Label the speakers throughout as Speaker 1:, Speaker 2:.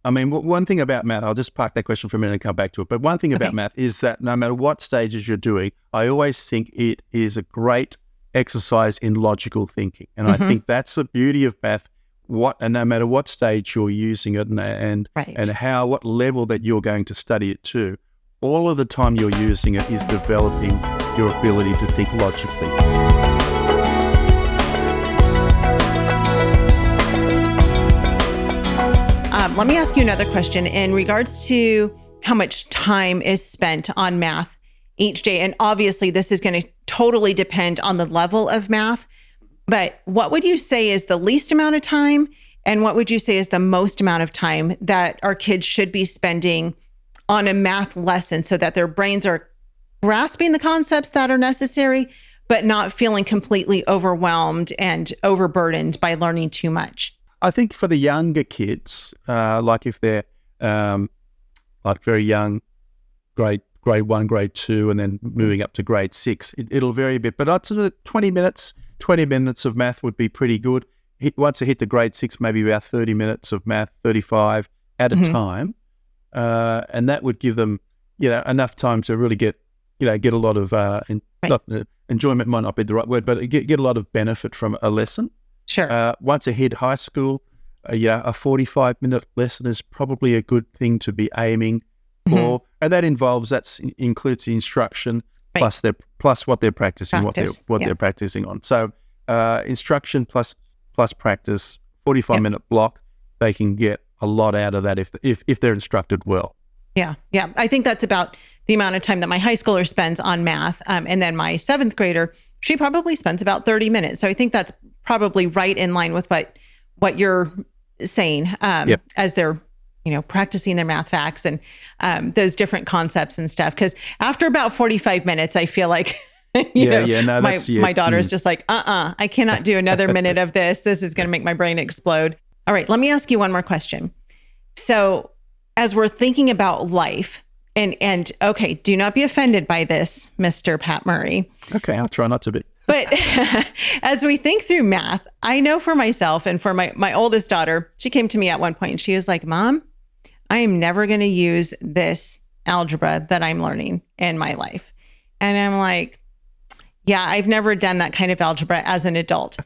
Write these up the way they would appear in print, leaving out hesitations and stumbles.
Speaker 1: I mean, one thing about math, I'll just park that question for a minute and come back to it. But one thing about math is that no matter what stages you're doing, I always think it is a great exercise in logical thinking. And I think that's the beauty of math, and no matter what stage you're using it and what level that you're going to study it to, all of the time you're using it is developing your ability to think logically.
Speaker 2: Let me ask you another question in regards to how much time is spent on math each day. And obviously, this is going to totally depend on the level of math. But what would you say is the least amount of time? And what would you say is the most amount of time that our kids should be spending on a math lesson so that their brains are grasping the concepts that are necessary, but not feeling completely overwhelmed and overburdened by learning too much?
Speaker 1: I think for the younger kids, like if they're like very young, grade 1, grade 2, and then moving up to grade 6, it'll vary a bit. But I'd sort of 20 minutes of math would be pretty good. Once they hit to grade 6, maybe about 30 minutes of math, 35 at a time. And that would give them, enough time to really get a lot of, enjoyment might not be the right word, but get a lot of benefit from a lesson.
Speaker 2: Sure.
Speaker 1: Once they hit high school, a 45-minute lesson is probably a good thing to be aiming for, and that includes the instruction plus what they're practicing, they're practicing on. So instruction plus practice, 45-minute block, they can get a lot out of that if they're instructed well.
Speaker 2: Yeah. I think that's about the amount of time that my high schooler spends on math, and then my 7th grader, she probably spends about 30 minutes. So I think that's probably right in line with what you're saying as they're practicing their math facts and those different concepts and stuff. Because after about 45 minutes, I feel like my daughter's just like, I cannot do another minute of this. This is going to make my brain explode. All right, let me ask you one more question. So as we're thinking about life, and okay, do not be offended by this, Mr. Pat Murray.
Speaker 1: Okay, I'll try not to be.
Speaker 2: But as we think through math, I know for myself and for my oldest daughter, she came to me at one point and she was like, Mom, I am never going to use this algebra that I'm learning in my life. And I'm like, yeah, I've never done that kind of algebra as an adult.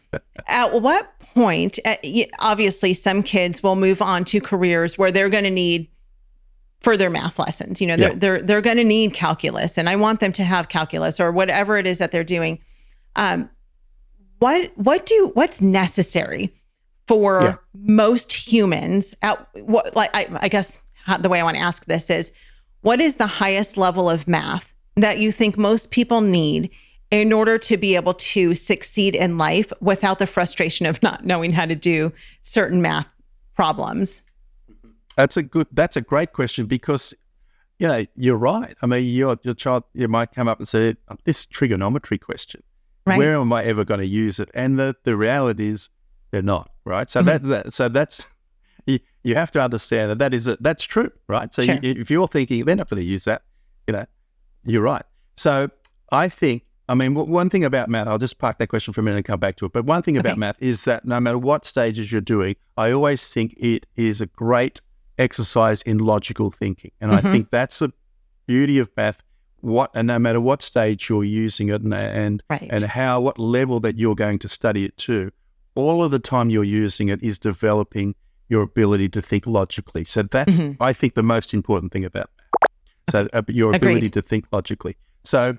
Speaker 2: At what point, obviously some kids will move on to careers where they're going to need further math lessons. They're going to need calculus, and I want them to have calculus or whatever it is that they're doing. What's necessary for most humans? I guess the way I want to ask this is, what is the highest level of math that you think most people need in order to be able to succeed in life without the frustration of not knowing how to do certain math problems?
Speaker 1: That's a great question, because you're right. I mean, your child, you might come up and say, this trigonometry question, where am I ever going to use it? And the reality is they're not, right? So that's you have to understand that's true, right? So if you're thinking they're not going to use that, you're right. So I think, I mean, one thing about math, I'll just park that question for a minute and come back to it. But one thing about math is that no matter what stages you're doing, I always think it is a great exercise in logical thinking. And I think that's the beauty of math, and no matter what stage you're using it and what level that you're going to study it to, all of the time you're using it is developing your ability to think logically. So that's, I think, the most important thing about math. So your ability to think logically. So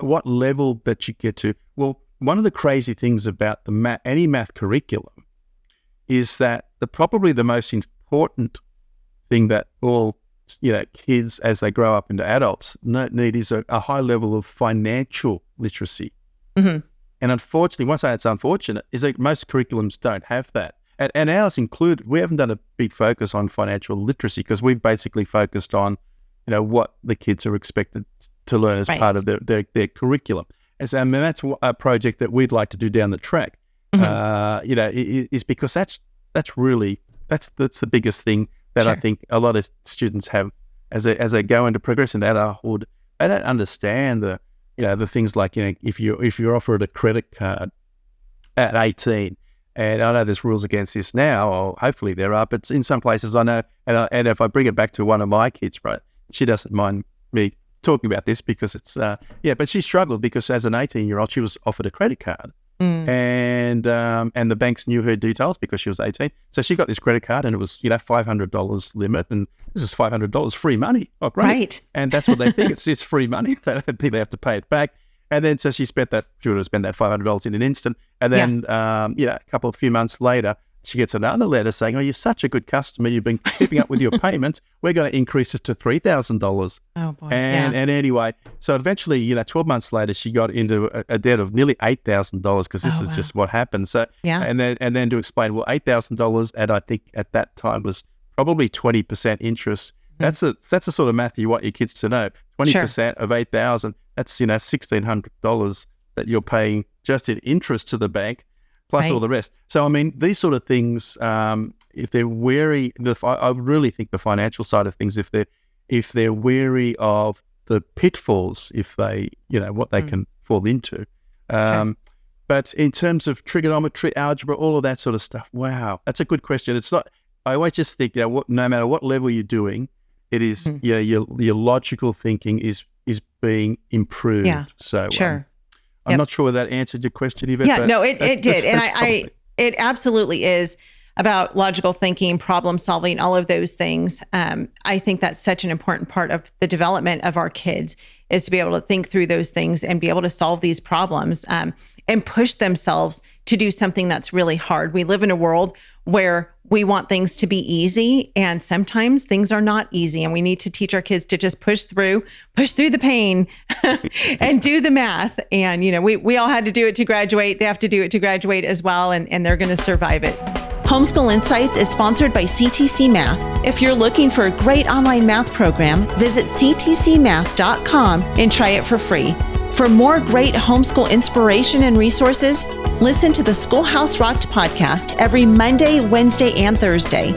Speaker 1: what level that you get to, well, one of the crazy things about any math curriculum is that probably the most important thing that all kids as they grow up into adults need is a high level of financial literacy. And unfortunately, once I say it's unfortunate, is that most curriculums don't have that. And ours included. We haven't done a big focus on financial literacy because we've basically focused on what the kids are expected to learn as part of their curriculum. And so, I mean, that's a project that we'd like to do down the track. Is because that's the biggest thing that I think a lot of students have as they go into progress into adulthood. They don't understand the things like if you're offered a credit card at 18 And I know there's rules against this now, or hopefully there are, but in some places I know, and if I bring it back to one of my kids, right, she doesn't mind me talking about this because it's, but she struggled because as an 18-year-old, she was offered a credit card. And the banks knew her details because she was 18. So she got this credit card and it was, $500 limit, and this is $500 free money. Oh, great.
Speaker 2: Right.
Speaker 1: And that's what they think. It's free money. They don't think they have to pay it back. And then so she would have spent that $500 in an instant. And then, a few months later, she gets another letter saying, "Oh, you're such a good customer. You've been keeping up with your payments. We're going to increase it to $3,000.
Speaker 2: Oh boy!
Speaker 1: And anyway, so eventually, 12 months later, she got into a debt of nearly $8,000 because this is just what happened. So and then to explain, well, $8,000, and I think at that time was probably 20% interest. That's the sort of math you want your kids to know. 20% of $8,000. That's $1,600 that you're paying just in interest to the bank, plus all the rest. So I mean, these sort of things, if they're wary, I really think the financial side of things, if they're wary of the pitfalls, if they, what they can fall into. But in terms of trigonometry, algebra, all of that sort of stuff, wow, that's a good question. It's not. I always just think that no matter what level you're doing, it is your logical thinking is being improved. Yeah, so I'm not sure whether that answered your question, Yvette.
Speaker 2: Yeah, no, it did. And it absolutely is about logical thinking, problem solving, all of those things. I think that's such an important part of the development of our kids is to be able to think through those things and be able to solve these problems and push themselves to do something that's really hard. We live in a world where we want things to be easy, and sometimes things are not easy, and we need to teach our kids to just push through the pain and do the math. And, we all had to do it to graduate. They have to do it to graduate as well, and they're going to survive it. Homeschool Insights is sponsored by CTCMath. If you're looking for a great online math program, visit ctcmath.com and try it for free. For more great homeschool inspiration and resources, listen to the Schoolhouse Rocked podcast every Monday, Wednesday, and Thursday.